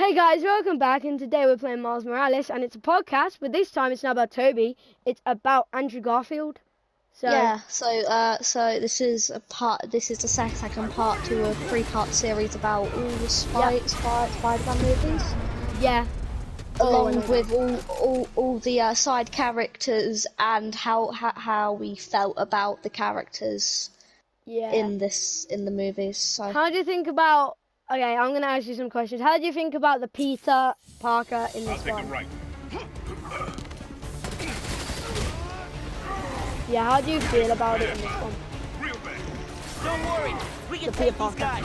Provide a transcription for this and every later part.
Hey guys, welcome back, and today we're playing Miles Morales, and it's a podcast, but this time it's not about Toby, it's about Andrew Garfield. So yeah, so this is the second part to a three-part series about all the Spider-Man movies. Yeah. Along with all the side characters and how we felt about the characters in the movies. So how do you think about okay, I'm gonna ask you some questions. How do you think about the Peter Parker in this one? Right. Yeah, how do you feel about it in this one? Don't worry, we can take these guys.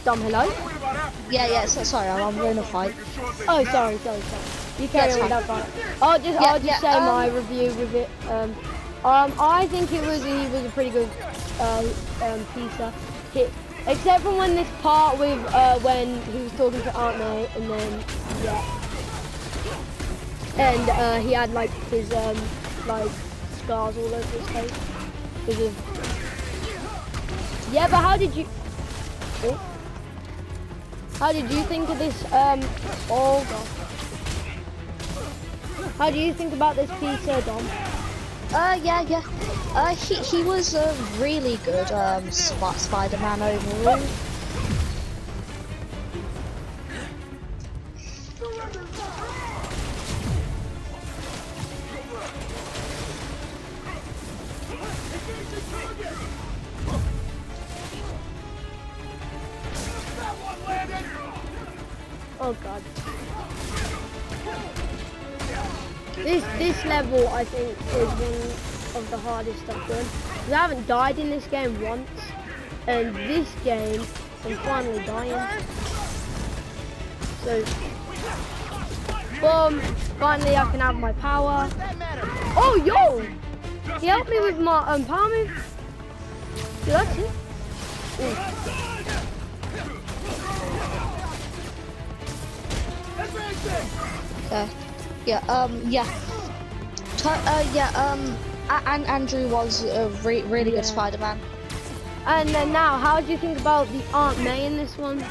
Dom, hello? yeah. So sorry, I'm in a fight. Oh, sorry. You carry on with that part. I'll just say my review with it. I think he was a pretty good Peter. Except for when this part with when he was talking to Aunt May, and then and he had like his like scars all over his face. Yeah, but how did you think of this? Oh god. How do you think about this Peter, Dom? He was a really good Spider-Man overall. Oh god. This level I think is one of the hardest I've done. Because I haven't died in this game once, and this game I'm finally dying. So boom, finally I can have my power. Oh yo! He helped me with my power move. So that's it. And Andrew was a really good Spider-Man. And then now, how do you think about the Aunt May in this one?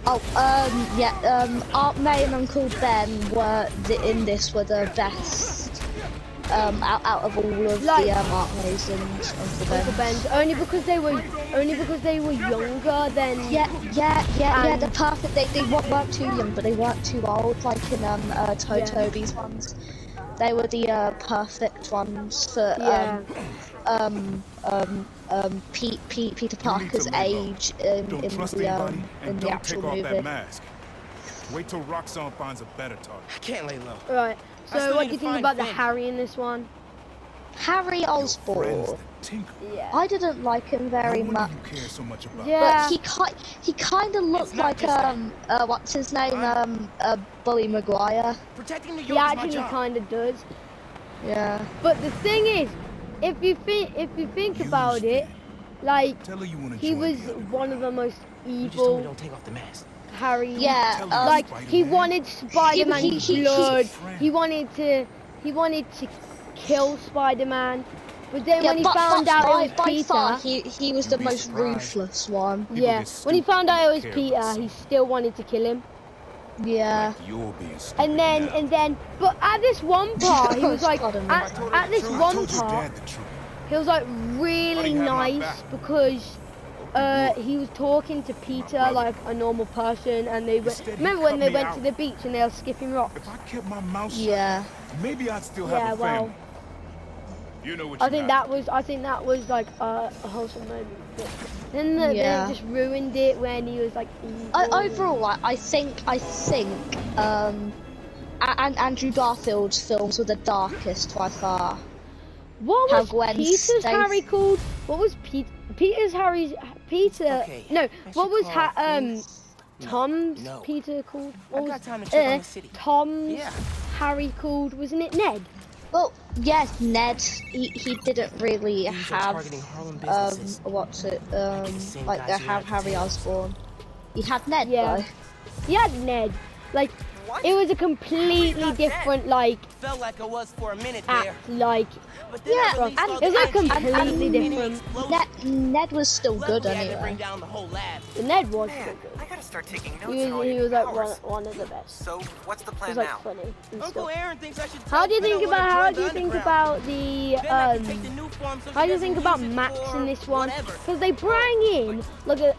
Aunt May and Uncle Ben were in the best out of all of the Aunt Mays and Uncle Ben's. Only because they were younger than. They're perfect. They weren't too young, but they weren't too old, like in Toby's ones. They were the perfect ones for Peter Parker's age in the actual movie. Wait till Roxanne finds a better target. I can't lay low. Right. So what do you think about the Harry in this one? Harry Osborn. Yeah. I didn't like him very much. Yeah. But he kind of looked like what's his name? Bully Maguire. Protecting New He York is my actually job. kind of does. Yeah. But the thing is, if you think about it, like he was one of the most We just told me evil don't take off the mask. Harry. Yeah. Like he wanted Spider-Man's blood. He wanted to kill Spider-Man. But then when he found out it was Peter, far, he was the most ruthless one. yeah. When he found out it was Peter, he still wanted to kill him. Yeah. And then, but at this one part, he was like, at this one part, he was like really nice because he was talking to Peter like a normal person, and they went. Remember when they went to the beach and they were skipping rocks? If I kept my mouth shut, Yeah. maybe I'd still have a family. You know what I think that was like a wholesome moment. But then they just ruined it when he was like evil. Overall, I think Andrew Garfield's films were the darkest by far. What was Peter's Harry called? What was Peter's Harry's Peter? Okay, No, what was Tom's No. Peter called? I What got was time to check on the city. Tom's Harry called? Wasn't it Ned? Well, yes, Ned. He didn't really These are have targeting Harlem businesses. like they have Harry Osborn. He had Ned though. He had Ned. Like What? it was a completely different Felt like I was for a minute act. there. Like But then I released all it was the like energy completely and different. explosion. Ned was still good Luckily, I had to anyway. bring down the whole lab. The Ned was so Man, good. I gotta start taking notes. He was like one of the best. So what's the plan He was like now? funny and Uncle stuff. Aaron thinks I should How do you think about Max in this one? Because they bring in like a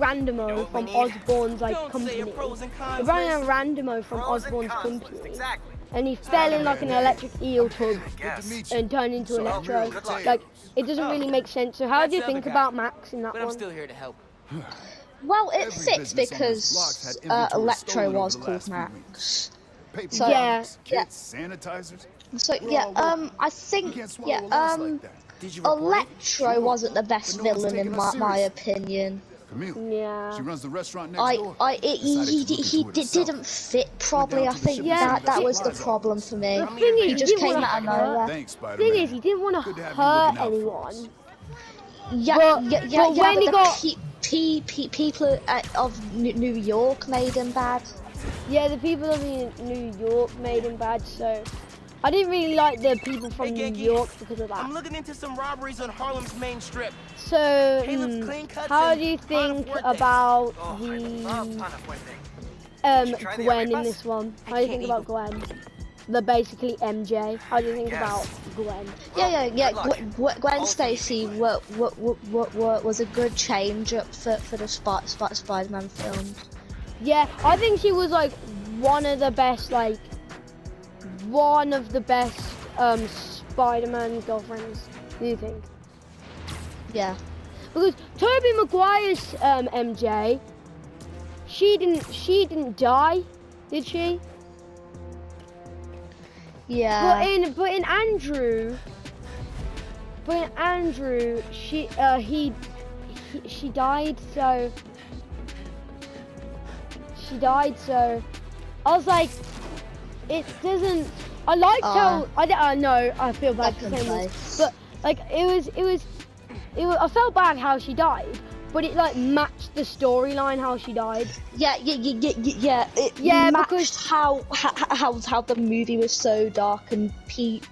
randomo from Osborn's like company. They bring in a randomo from Osborn's company. And he fell in like an electric eel tub and turned into Electro. Like, it doesn't really make sense. So how do you think about Max in that one? I'm still here to help. Well, it fits because Electro was called Max. So, yeah. Sanitizers. So yeah, I think Electro wasn't the best villain in my opinion. Yeah. She runs the restaurant next door. He didn't fit properly. I think that was the problem for me. The thing is, he just came out of nowhere. The thing is, he didn't want to hurt anyone. Yeah, but when he got people of New York made him bad. Yeah, the people of New York made him bad. So I didn't really like the people from New York because of that. I'm looking into some robberies on Harlem's main strip. So, how do you think about Gwen in this one? How do you think about Gwen? The basically MJ. How do you think about Gwen? Yeah. Gwen Stacy was a good change up for the Spider-Man film. Yeah, I think she was like one of the best Spider-Man girlfriends. Do you think? Yeah. Because Tobey Maguire's MJ, she didn't die, did she? Yeah. But in Andrew, she died. So I was like, it doesn't. I liked how I know I feel bad for saying this, but like it was. I felt bad how she died, but it like matched the storyline how she died. Yeah. It matched because how the movie was so dark, and Peter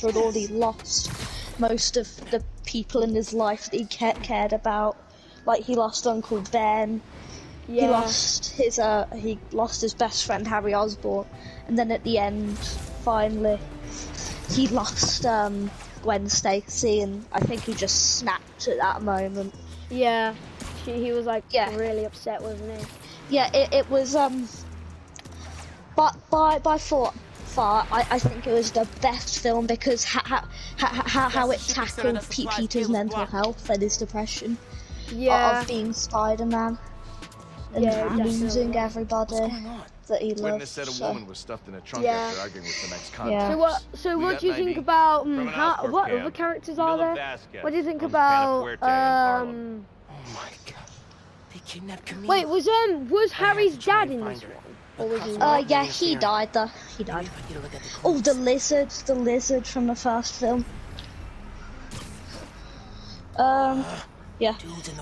had already lost most of the people in his life that he cared about. Like he lost Uncle Ben. Yeah. He lost his best friend Harry Osborn, and then at the end, finally, he lost Gwen Stacy, and I think he just snapped at that moment. Yeah, he was like really upset, wasn't he? Yeah, it was but by far I think it was the best film because how it tackled Peter's mental health and his depression of being Spider-Man and losing everybody that he loved. Said a woman was stuffed in a trunk after arguing with the next convict. Yeah. So what do you think about what other characters are there? What do you think about Oh my god. They kidnapped Camille. Wait, was Harry's dad in this one? Or was he not? Yeah, he died though. He died. Oh, the lizard from the first film. Yeah,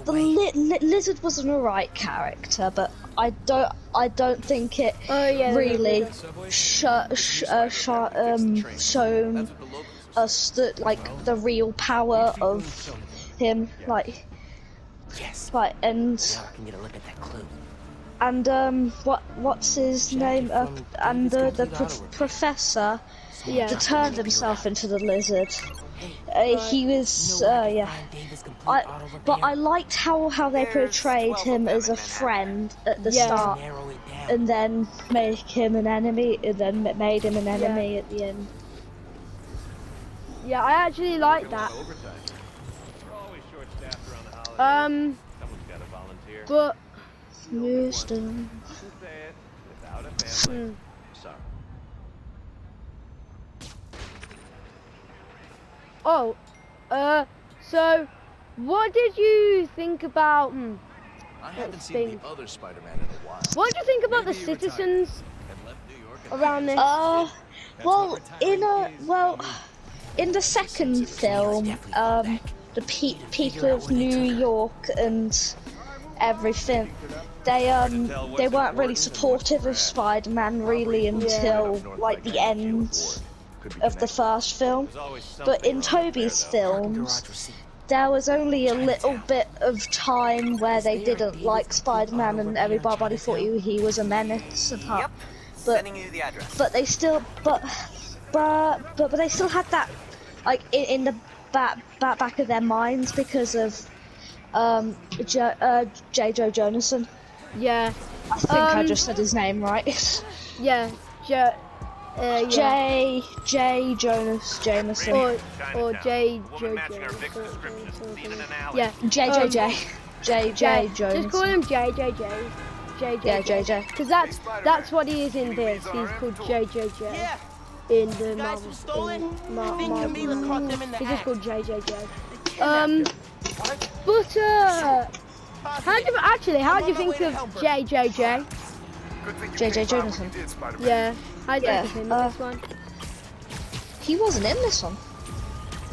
the lizard was an alright character, but I don't think it really shown us the real power of him, like. Yes. Right, and now I can get a look at that clue. And what's his name? And the professor turned himself into the lizard. He was but I liked how they portrayed him as a friend at the start, and then make him an enemy, and then made him an enemy at the end. Yeah, I actually like that. But so what did you think about I haven't seen the other Spider-Man in a while. What do you think about the citizens around this? In the second film, the people of New York and everything, they weren't really supportive of Spider-Man really until like the end of the first film. But in Tobey's films, there was only a little bit of time where they didn't like Spider-Man and everybody thought he was a menace. Yep. Sending you the address. But they still, but they still had that, like, in the back of their minds because of J. Joe Jonathan. Yeah. I think I just said his name right. Yeah. J. Jameson. Or J. Yeah. J. Jones. Just call him JJJ. Yeah, JJ. Because that's what he is in this. He's called JJJ. Yeah. In the Guys who stole it. Marvel. Think Camila caught them in the He's just act. called JJJ. But how do you think of JJJ? JJ Jonathan. Yeah. How do you think of him in this one? He wasn't in this one.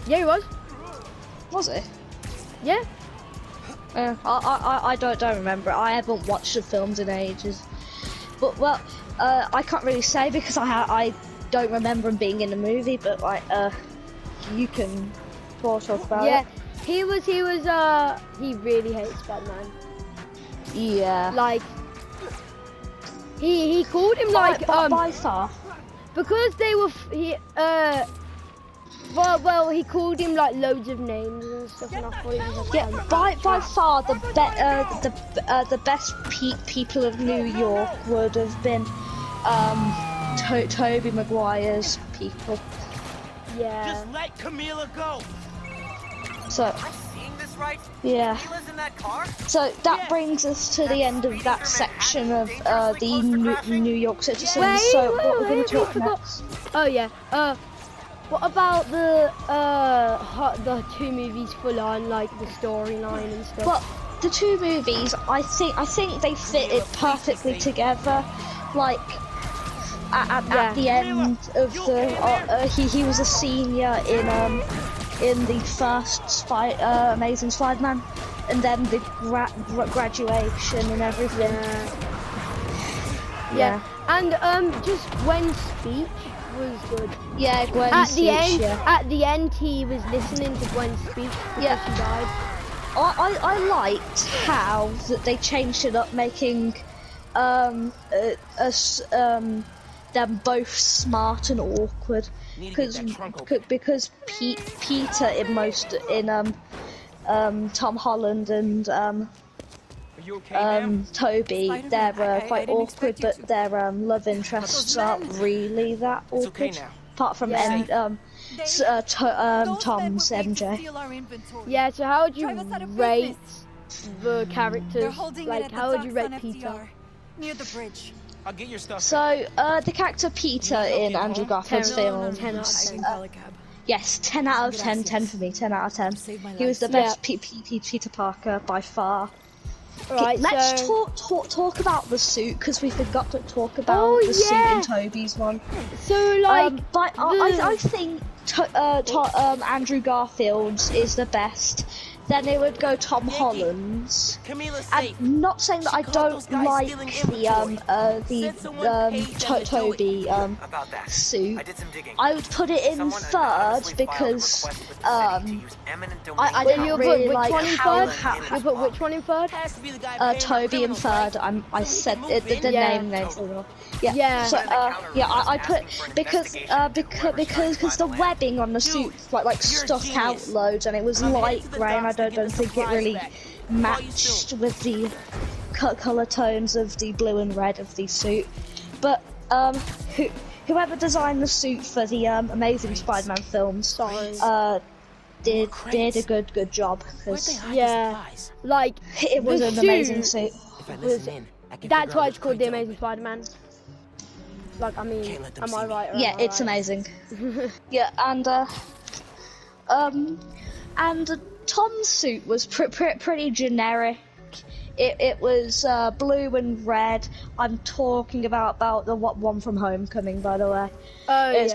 Yeah, he was. Was he? Yeah. I don't remember. I haven't watched the films in ages. But well, I can't really say because I don't remember him being in the movie. But like, you can talk about it. Yeah, he really hates Batman. Yeah. Like, he called him like by far. Because they were well, he called him like loads of names and stuff, and I thought it was by far the best people of New York would have been Tobey Maguire's people. Yeah. Just let Camila go. So. Am I seeing this right? Yeah. Camila's in that car? So that brings us to the end of that section of the New York citizens. So what we're going to talk next? Oh yeah. What about the two movies full on, like the storyline and stuff? Well, the two movies, I think they fitted perfectly together. Like at the end of the he was a senior in the first Amazing Spider-Man, and then the graduation and everything. Yeah. And just Gwen's speech was good. Yeah, Gwen's speech. At the end, he was listening to Gwen's speech before she died. I liked how that they changed it up, making them both smart and awkward, because Peter in Tom Holland and Toby, they're quite awkward, but their love interests aren't really that awkward. Apart from Tom's MJ. Yeah, so how would you rate the characters? Like, how would you rate Peter? Near the bridge. I'll get your stuff. So, the character Peter in Andrew Garfield's film. 10 out of 10. Yes, 10 out of 10, 10 for me, 10 out of 10. He was the best Peter Parker by far. Right, let's talk about the suit, because we forgot to talk about the suit in Toby's one. So, like, I think Andrew Garfield's is the best. Then it would go Tom Holland's. And not saying that I don't like the Toby suit. I would put it in third because I didn't really like how you put which one in third? Toby in third. I said the name names. Yeah. So I put because the webbing on the suit like stuck out loads, and it was light grey, and I don't think it really matched with the colour tones of the blue and red of the suit. But whoever designed the suit for the Amazing Spider-Man films did a good job, because like it was an amazing suit. That's why it's called the Amazing Spider-Man. Like, I mean, am I right? Yeah, it's amazing. Yeah, and Tom's suit was pretty generic. It was blue and red. I'm talking about the one from Homecoming, by the way. Oh, it's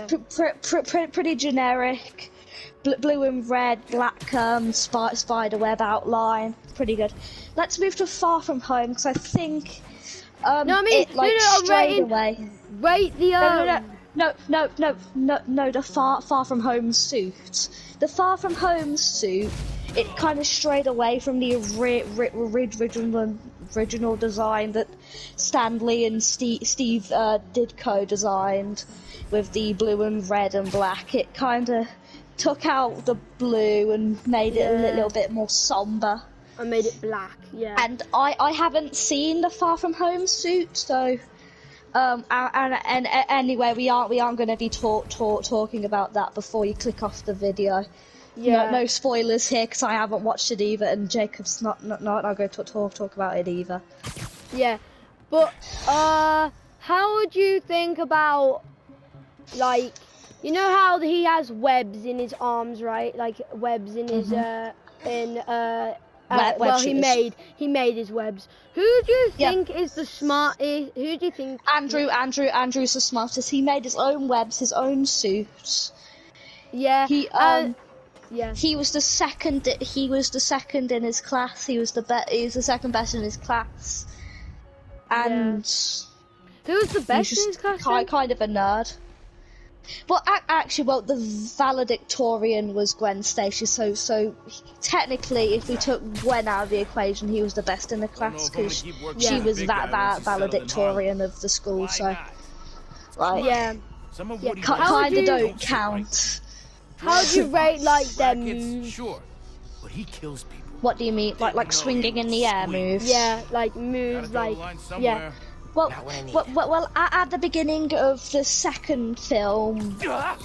pretty generic. Blue and red, black spider web outline. Pretty good. Let's move to Far From Home, because I think straight away. Rate the No, the Far From Home suit. The Far From Home suit it kind of strayed away from the original design that Stanley and Steve Ditko designed with the blue and red and black. It kind of took out the blue and made it a little bit more somber. I made it black, yeah. And I haven't seen the Far From Home suit, so and anyway, we aren't going to be talking about that before you click off the video. Yeah. No spoilers here because I haven't watched it either, and Jacob's not going to talk about it either. Yeah, but how would you think about, like, you know how he has webs in his arms, right? Like webs in his well, he made his webs. Who do you think is the smartest? Who do you think? Andrew's the smartest. He made his own webs, his own suits. Yeah. He was the second. He was the second in his class. He was the second best in his class. And who was the best in his class? Kind of a nerd. Well, actually, the valedictorian was Gwen Stacy. So technically, if we took Gwen out of the equation, he was the best in the class because she was that valedictorian of the school. So, like, kind of don't count. How do you rate like them moves? Sure, but he kills people. What do you mean? Like swinging in the air moves? Yeah, like moves, like Well, at the beginning of the second film, I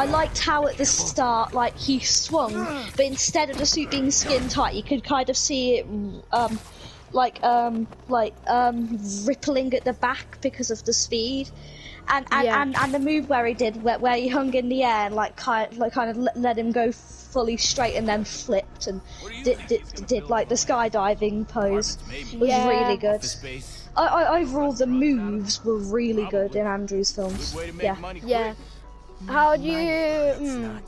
liked how at the start, like, he swung, but instead of the suit being skin tight, you could kind of see it, rippling at the back because of the speed. And the move where he did, where he hung in the air and kind of let him go fully straight and then flipped and did like the skydiving pose was really good. Overall, the moves were really good in Andrew's films. Yeah. How do you?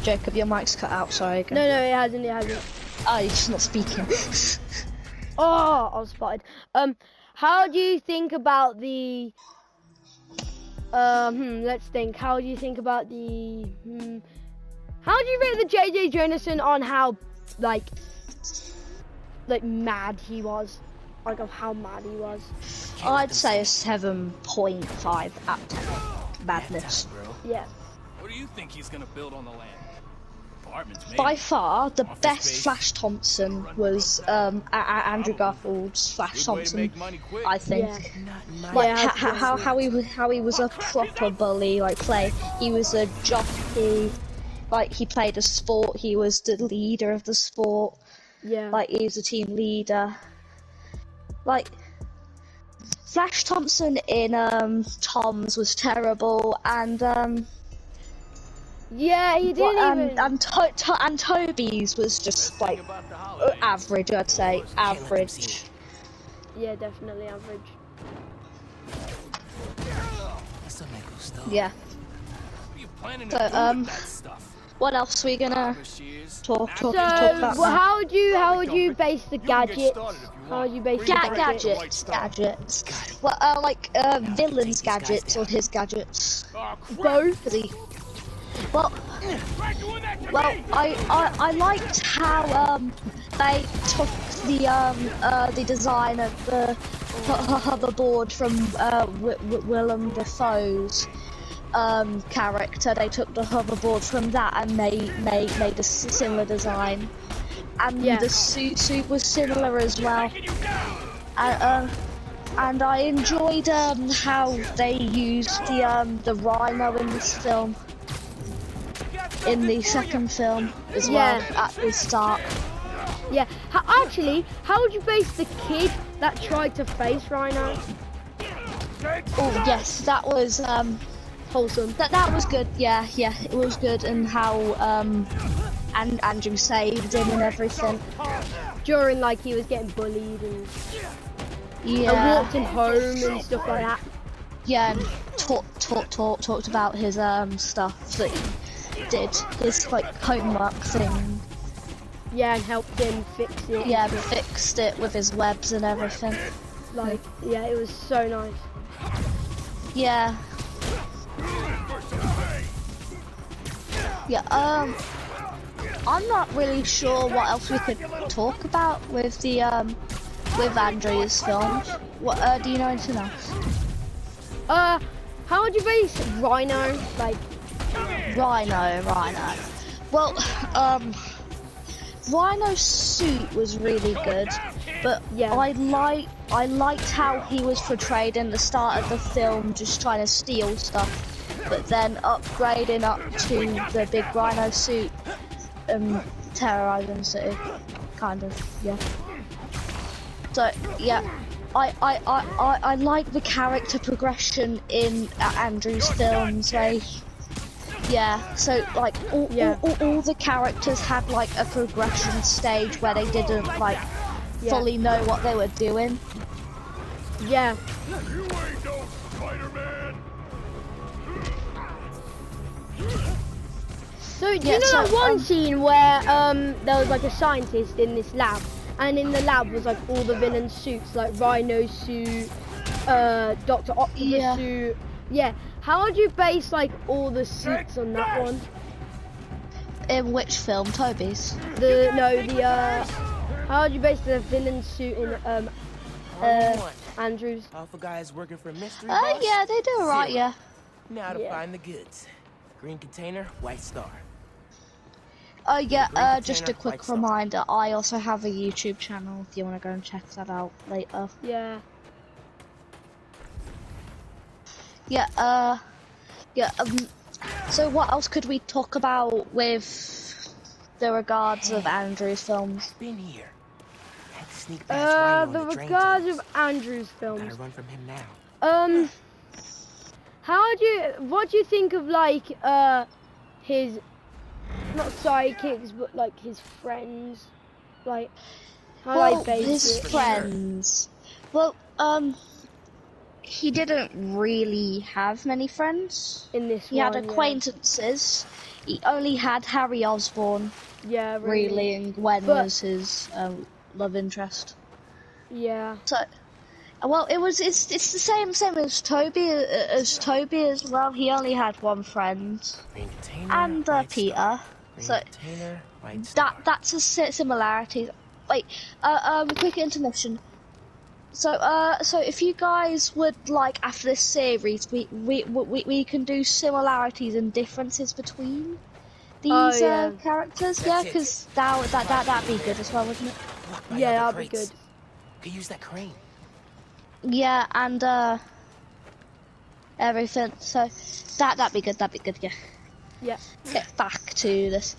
Jacob, your mic's cut out. Sorry. Again. No, it hasn't. Oh, you're just not speaking. Oh, I was spotted. How do you think about the? Let's think. How do you think about the? How do you rate the JJ Jonathan on how, like mad he was? Like of how mad he was. I'd say a 7.5 out of 10. Madness. Yeah. What do you think he's gonna build on the land? By far, the best Flash Thompson was Andrew Garfield's Flash Thompson, I think. How he was a proper bully, he was a jockey, he played a sport, he was the leader of the sport, he was a team leader. Flash Thompson in Tom's was terrible, and yeah, he didn't even. And Toby's was just average, I'd say. Average. Yeah, definitely average. Yeah. So, what else are we gonna talk about? Well, how would you base the gadgets? How would you base the gadgets? Well, villains' gadgets or his gadgets? Both. Well, I liked how they took the design of the hoverboard from Willem Dafoe's character. They took the hoverboard from that and made a similar design, and the suit was similar as well. And I enjoyed how they used the rhino in this film. In the second film as well, at the start. Yeah, actually, how would you base the kid that tried to face Rhino? Oh yes, that was wholesome. That was good. Yeah, it was good, and how and Andrew saved him and everything. During he was getting bullied and walked him home and stuff like that. Yeah, and talked about his stuff that he did, his homework thing. Yeah, and helped him fix it. Yeah, fixed it with his webs and everything. It was so nice. Yeah. Yeah, I'm not really sure what else we could talk about with the, with Andrea's films. What, do you know anything else? How would you base Rhino? Like... Rhino. Well, Rhino's suit was really good, but yeah. I liked how he was portrayed in the start of the film, just trying to steal stuff, but then upgrading up to the big Rhino suit, terrorizing the city, kind of, yeah. So yeah, I like the character progression in Andrew's films, where yeah, so like all the characters had like a progression stage where they didn't like fully know what they were doing. Yeah. You ain't no Spider-Man. So do you know that one scene where there was like a scientist in this lab, and in the lab was like all the villain suits, like Rhino suit, Dr. Octopus suit. Yeah. How would you base like all the suits on that one? In which film, Toby's? How would you base the villain suit in Andrews? Alpha guys working for mystery boss? Yeah, they do alright, yeah. Now to find the goods. Green container, white star. Just a quick reminder, I also have a YouTube channel if you want to go and check that out later. Yeah. So what else could we talk about with the regards of Andrew's films? Been here. Had to sneak past the regards of Andrew's films. Gotta run from him now. What do you think of like his, not sidekicks, but like his friends, like how they base his friends. Well, he didn't really have many friends. In this he had acquaintances. He only had Harry Osborn. Yeah, really, and Gwen was his love interest. Yeah. So, well, it's the same as Toby as well. He only had one friend, and Peter. So that's a similarity. Wait, quick intermission. So if you guys would like, after this series, we can do similarities and differences between these characters. Yeah, because that'd be good as well, wouldn't it? Yeah, that'd be good. Could use that crane. Yeah, and everything. So that'd be good. Yeah. Yeah. Get back to this.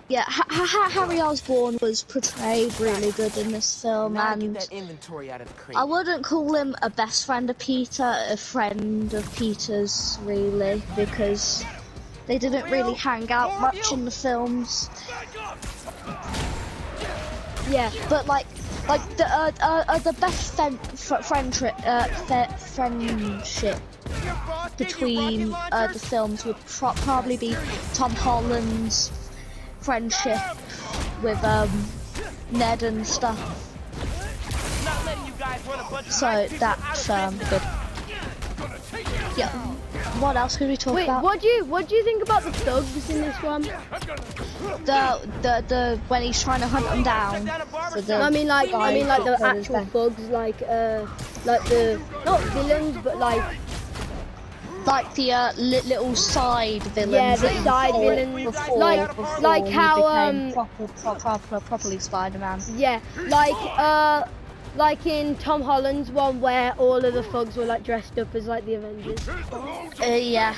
Harry Osborn was portrayed really good in this film, and that inventory out of the crate. I wouldn't call him a best friend of Peter, a friend of Peter's, really, because they didn't really hang out much in the films. Yeah, but like the best friendship between the films would probably be Tom Holland's friendship with Ned and stuff. So that's good. Yeah. What else could we talk about? What do you think about the thugs in this one? The when he's trying to hunt them down. I mean like the actual thugs, like the not villains, but like the little side villains. Yeah, the side villains. Before like how became properly Spider-Man. Yeah, like in Tom Holland's one where all of the thugs were like dressed up as like the Avengers. Yeah,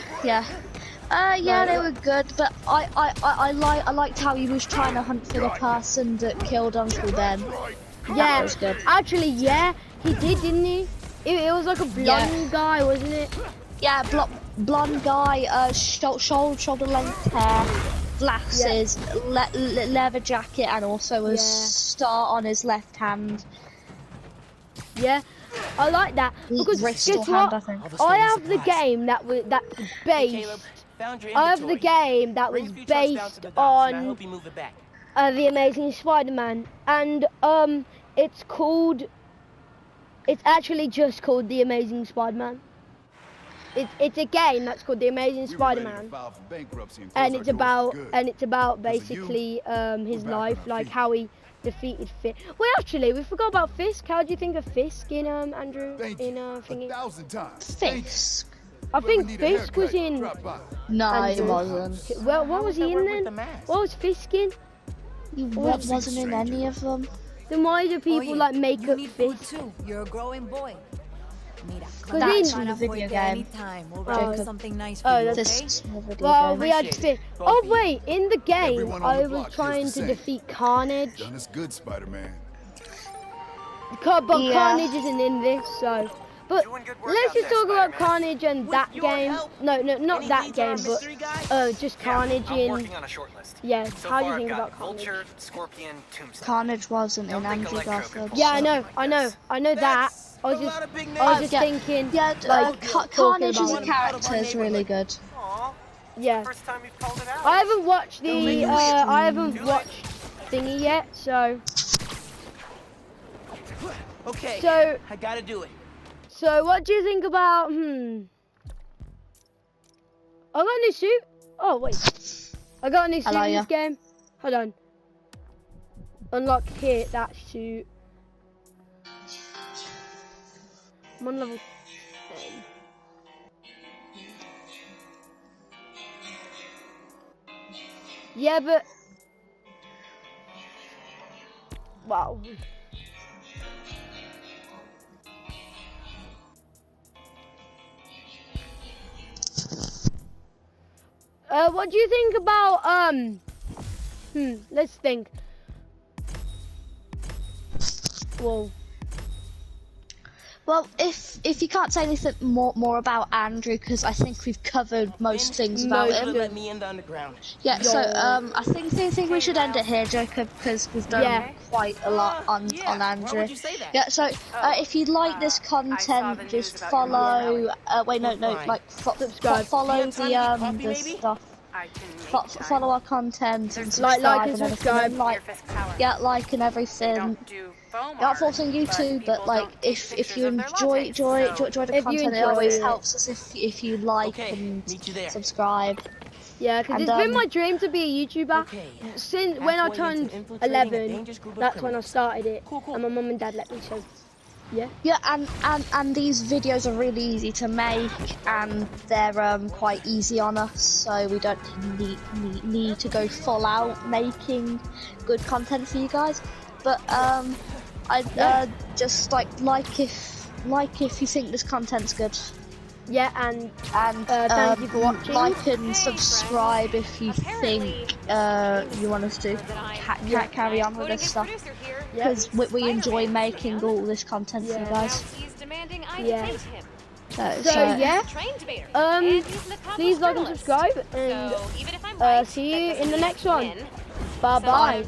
they were good, but I liked how he was trying to hunt for the person that killed Uncle Ben. Yeah, that was good. Actually, yeah, he did, didn't he? It was like a blonde guy, wasn't it? Yeah, blonde guy, shoulder length hair, glasses, leather jacket, and also a star on his left hand. Yeah, I like that because guess what? I have the game that's based. I have the game that was based on the Amazing Spider-Man, and it's actually just called the Amazing Spider-Man. it's a game that's called The Amazing Spider-Man, and it's about basically his life, like how he defeated Fisk. Wait, actually, we forgot about Fisk. How do you think of Fisk in Andrew in thingy? Fisk. I think Fisk was in. No, he wasn't. Well, what was he in then? What was Fisk in? He wasn't in any of them. Then why do people like make up Fisk? You're a growing boy. That's from the video game. We'll something nice for you, This okay? is from the video Well, game. we had Fisk. Oh wait, in the game, I was trying to defeat Carnage. Done us good, Spider-Man. But Carnage isn't in this, so. But let's just talk about Carnage and that game. No, not that game, but just Carnage I'm in. working on a short list. Yeah, So how do far you think I've got about Carnage? Vulture, Scorpion, Tombstone. Carnage wasn't in Don't think Andrew Electro Garfield. could Yeah, I pull know that. I was just thinking. Yeah, like, Carnage as a about character is really good. Aw, Yeah, first time you've called it out. I haven't watched the. I haven't watched Thingy yet, so. Okay. So. I gotta do it. So what do you think about? I got a new suit. Oh wait, I got a new suit in this game. Hold on. Unlock here that suit. I'm on level 10. Yeah, but wow. What do you think about let's think. Whoa. Well, if you can't say anything more about Andrew, because I think we've covered most things about him. Let me in the underground. Yeah, so I think we should end it here, Jacob, because we've done quite a lot on Andrew. Why would you say that? Yeah, so if you like this content, just follow. Wait, no, like Subscribe. Follow the stuff. Follow our content and subscribe like and subscribe. Like and everything. Not forcing you to, but like if you enjoy the content, it always helps us if you like and subscribe. Yeah, because it's been my dream to be a YouTuber since when I turned 11. That's when I started it, and my mum and dad let me. So yeah. Yeah, and these videos are really easy to make, and they're quite easy on us, so we don't need to go full out making good content for you guys. But I just like if you think this content's good. Yeah, and thank you for watching. Like and subscribe if you think you want us to carry on with this stuff, because we enjoy making all this content for you guys. Yeah. So yeah. Please like and subscribe, and see you in the next one. Bye bye.